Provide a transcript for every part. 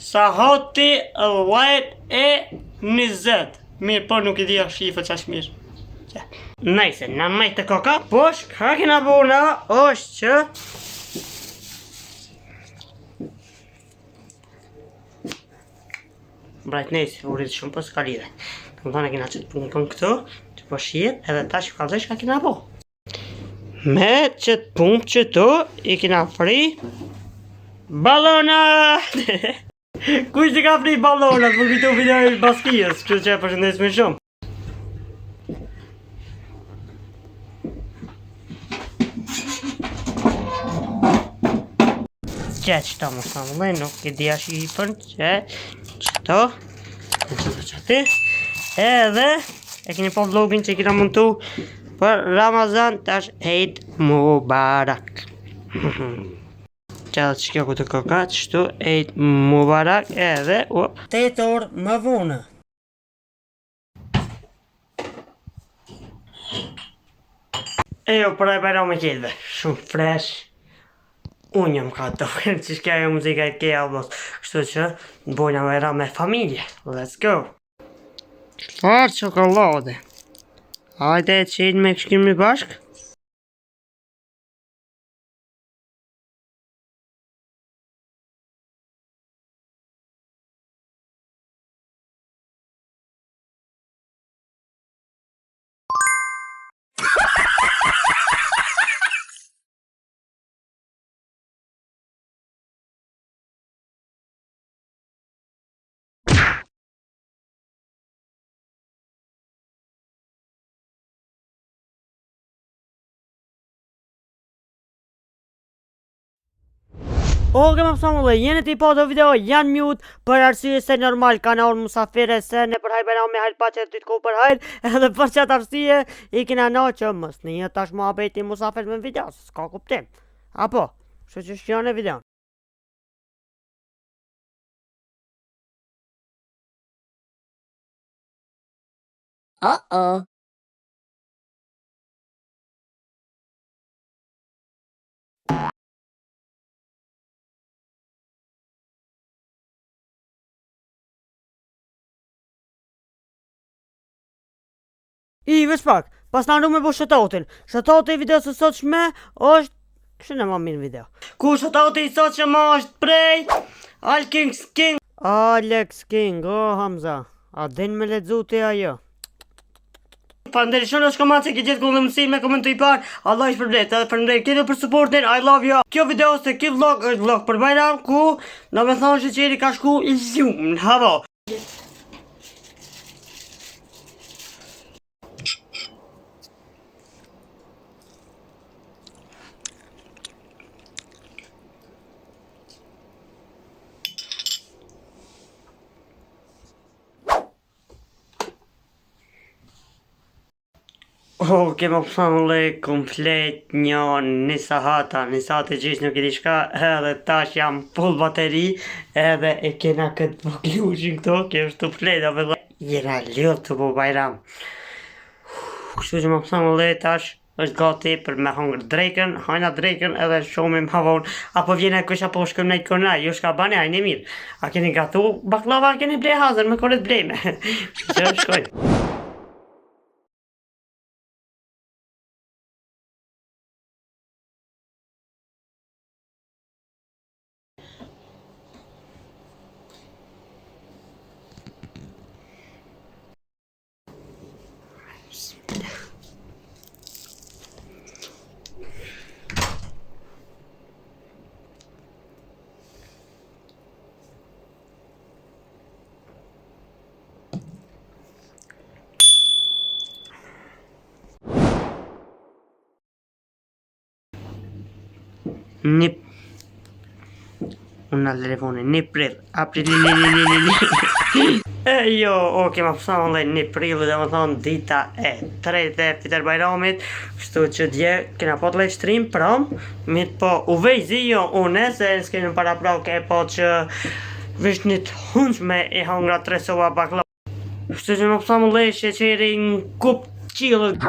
Sa hoti 10:20. Mirë, po nuk I di shifët qash mirë. Najse, në majtë të koka, po shka kena bona është që Brajt nejse, urit shumë për s'ka lidhe. Të më thonë e kena qëtë punë këtu, që po shiet, edhe ta që kalzoj shka kena po. Me qëtë punë që tu, I kena fri balona! Kush të ka fri balona, për këtu video I baskijës, që që e përshëndes me shumë. Që qëto më samullë, nuk I dhja shifën që qëto edhe e keni po vlogin që I kena montu për Ramazan tash Eid Mubarak. Qëllë që kjo këtë koka qështu Eid Mubarak edhe 8 orë më vonë. Ejo përaj bajra me kjetëve, shumë fresh. Unë jam ka të fërë që shkja jo muzika I keja vlos. Kështu që në bojna me ra me familje. Let's go! Qëfar qokolade? Hajde e qenë me këshkimi bashk? Oke më pësamulle, jene t'i po të video janë mute për arsye se normal ka në orë musafire se në përhaj bëna me hajt pa që t'i t'ku për hajt edhe për qatë arsye I kina në që mës një tash mua bejti musafir me video, s'ka kuptim. Apo, që që shkjone video. Uh-oh. I veç pak, pas në me bu shëtotin. Shëtoti I video së sot shme është... Kështë në ma mirë video. Ku shëtoti I sot shme është prej... Alex King. Alex King, o Hamza. A din me ledzuti ajo. Faleminderit shumë është koment se ki gjithë këllë mësi me komentu I par. Allah ishë përblet, edhe faleminderit këtë për supportin, I love you. Kjo video se kjo vlog është vlog për Bajram ku në me thonë që qeri ka shku I zhjumë në havo. Oke më pësamulle komplet një sahata, një sahat e gjishë nuk I di shka, edhe tash jam full bateri, edhe e kena këtë voglushin këto, ke është të flet, edhe jena ljot të po Bajram. Kështu që më pësamulle tash është gati për me hongër drejken, hajna drejken edhe shumim havon, apo vjene kush apo shkëm nejtë kërna, ju shka bane, hajni mirë. A keni gatu baklava, a keni blej hazër, me koret blejme. Që shkojnë. Nip. Unë në telefoni, një prill, april, jo, oke, ma pësanë dhe një prill, dhe më thonë dita e 3 e fitër Bajramit, kështu që dje, kena po të live stream, pram, mit po u vejzi jo une, se s'kene para prav ke po që vish një të hunqme I hongra 3 soba baklava. Kështu që ma pësanë dhe sheqeri në kup qilët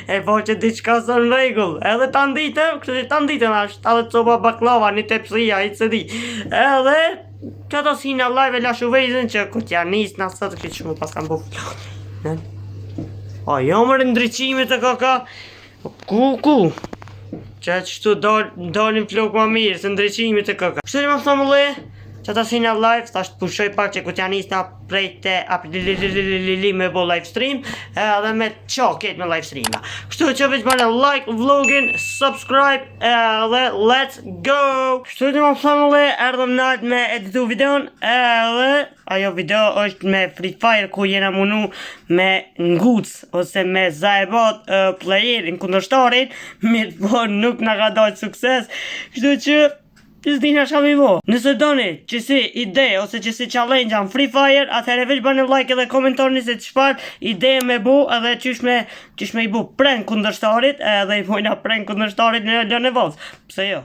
e po që diqka së në regull edhe të nditëm, kështë që të nditëm ashtë edhe të soba baklava, një tepsia, I të di edhe Që ato si në live e lashu vejzën që këtë janë nisë në asë të këtë shumë pas kam bu flok. A jo mërë ndryqime të kaka. Ku? Që qështu dalin flok ma mirë, se ndryqime të kaka. Kështu që më thëmë le, që ata si në live, thasht pushoj pak që këtë janë nisë në prejte aprilili me bo live stream, edhe me qaket me live streama. Kështu që veç bane like vlogin, subscribe, edhe let's go! Kështu që më thëmë le, erdhëm nalt me editu videon, edhe ajo video është me Free Fire ku jena munu me nguc ose me zaebat playerin kundërshtarin, mirë po nuk nga ka dojtë sukses, kështu që s'dina shka mi bo. Nëse doni që si ide ose që si challenge në Free Fire, atëherë veç bani like edhe komentarni se çfarë ide me bu edhe qysh me i bu prank kundërshtarit edhe i bojna prank kundërshtarit në lënë e vozë. Pse jo?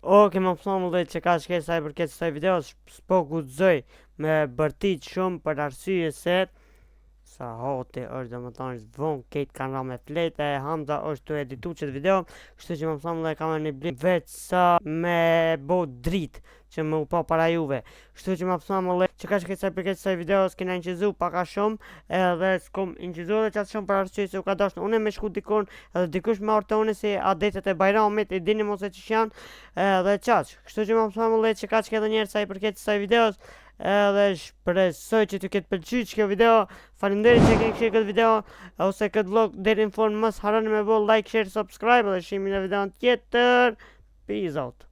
Oke, më pësomë dhe që ka shkej saj për këtë saj video, s'po guxoj me bërtit shumë për arsye se sa hoti është dhe më thonë zvon kejt kanë ra me flete, Hamza është të editu qëtë video, kështu që më pësomë dhe kam e një blim veç sa me bo drit që më po para juve. Kështu që më pësomë dhe që ka shkej saj për këtë saj video, s'kina inqizu paka shumë edhe s'kom inqizu edhe qatë shumë për arsye se u ka dashnë une me shku dikon edhe dikush me orë une si adetet e bajramit, i dini mos e që janë edhe qaq. Kështu që më pësomë dhe që ka shkej edhe njerë saj për këtë saj videos, edhe shpresoj që të ketë pëlqyer kjo video. Faleminderit që keni këshirë këtë video ose këtë vlog deri në fund. Mos harroni me bo like, share, subscribe dhe shihemi në videon tjetër. Peace out.